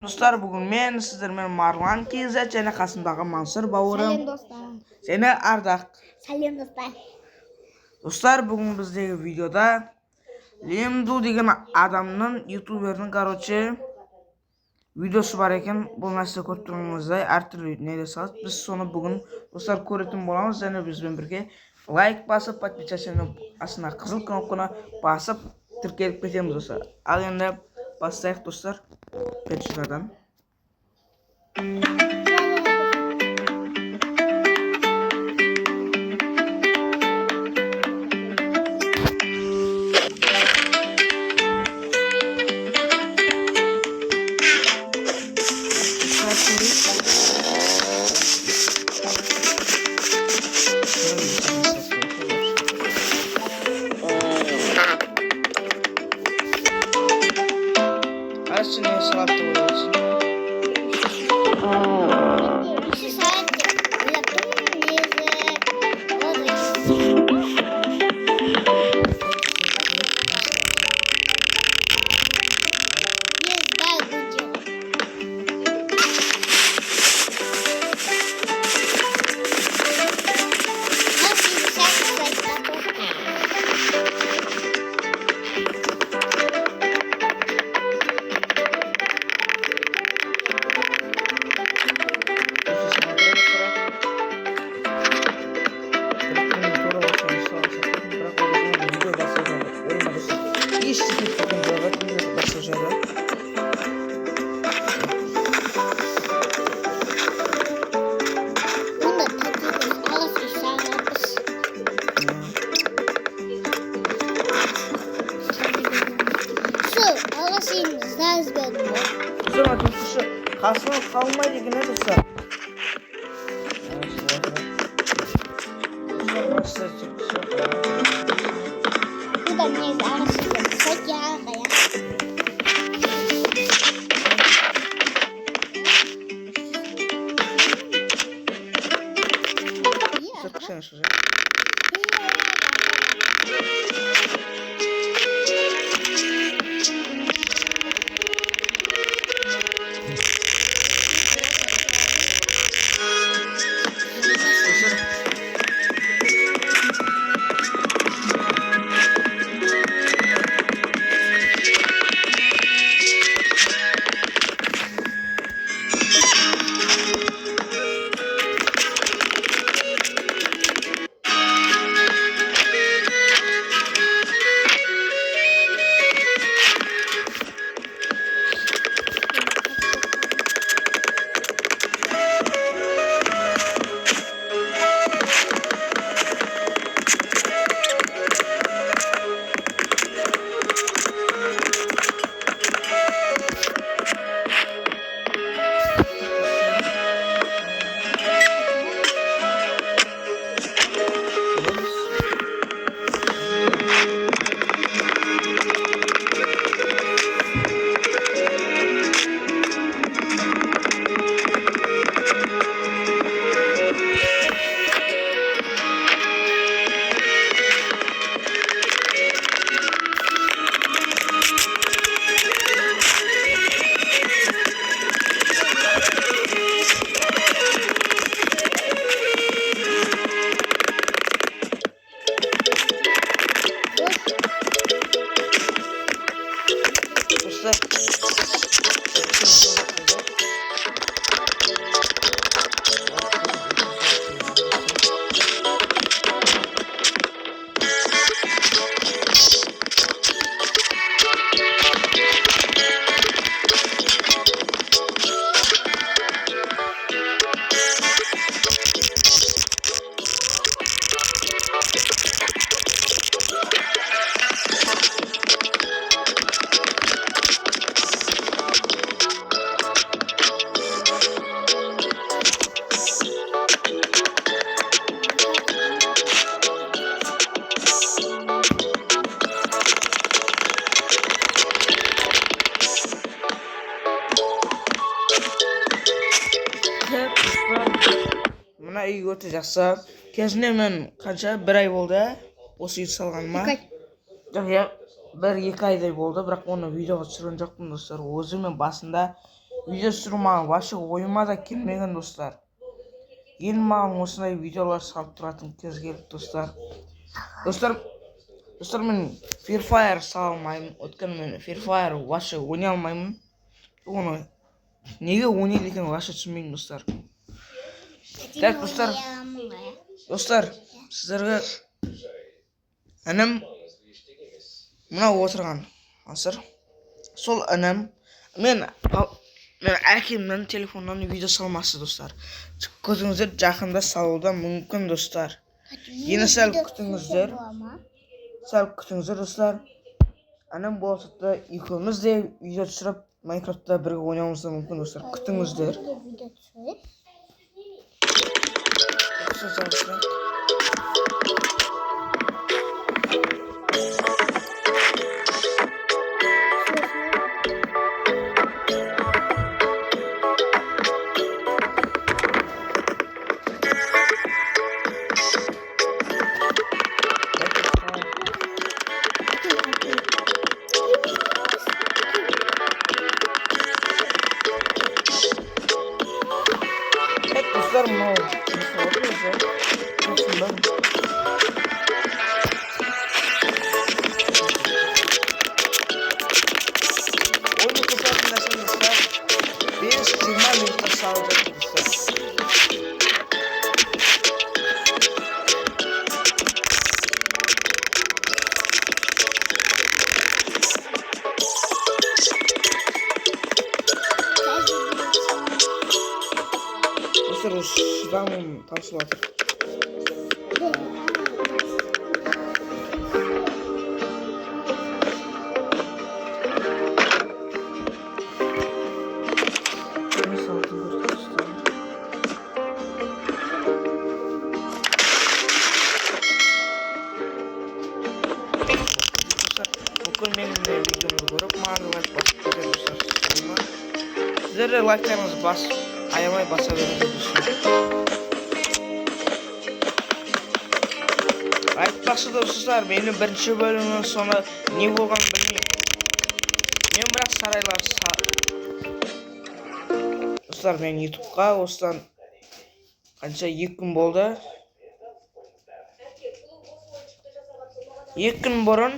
Dostlar, bugün men sizlerмен Marwan KZ және қасымдағы Mansur бауырым. Салем достар. Және Ардақ. Салем достар. Достар, бүгін біздегі видеода Лемду деген адамның ютубердің видеосы бар екен. Бұл нәрсе көріп тұрғаныңыздай әртүрлі неде салады. Біз соны бүгін достар көретін боламыз, және бізбен бірге лайк басып, подписаться астына қызыл кнопканы басып тіркеліп кетеміз достар. Ал енді бастайық достар. Першадан. Aslında salak Kasma kalmaydı yine dostlar. Bu da neyse arasında tek ya kaya. Mına iyi götürecekse кезінде мен қанша бір ай болды осы үйді салғаныма. Жоқ, бір екі айдай болды, бірақ оны видеоға түсірген жоқпын достар. Өзі мен басында видео түсіру маған вообще ойыма да келмеген достар. Енді маған осындай видеолар салып тұратын кез келді достар. Достар мен Free Fire сала алмаймын. Өйткені мен Free Fire вообще ойнай алмаймын. Оны неге ойнайды екен вообще түсінбеймін достар. Так достар, сіздерге інім мына отырған асыр. Сол інім мен әкемнің телефонынан видео салмасы достар. Көзіңіздер жақында салуда мүмкін достар. Енді сәл күтіңіздер. Достар. Інім болса екеуміз де видео түсіріп Майнкрафтта бірге ойнауымыз мүмкін достар. Күтіңіздер. Dostlar mı oldu? Nasıl oluyor ya? Nasıl lan? Oyunu kapatın dostlar. Bir streamer minutta sağlayacak dostlar. Dostlar şuradan taşlar. Bugün benim videomu görüp mağazalar basıp gidiyorlar. Sizler de like'larınızı ayamay basabilirsiniz. Айтпақшы достар, менің бірінші бөлімнің соңы не болғанын білмеймін. Мен бірақ сарайлар достар, мен ютубқа осыдан қанша 2 күн болды. 2 күн бұрын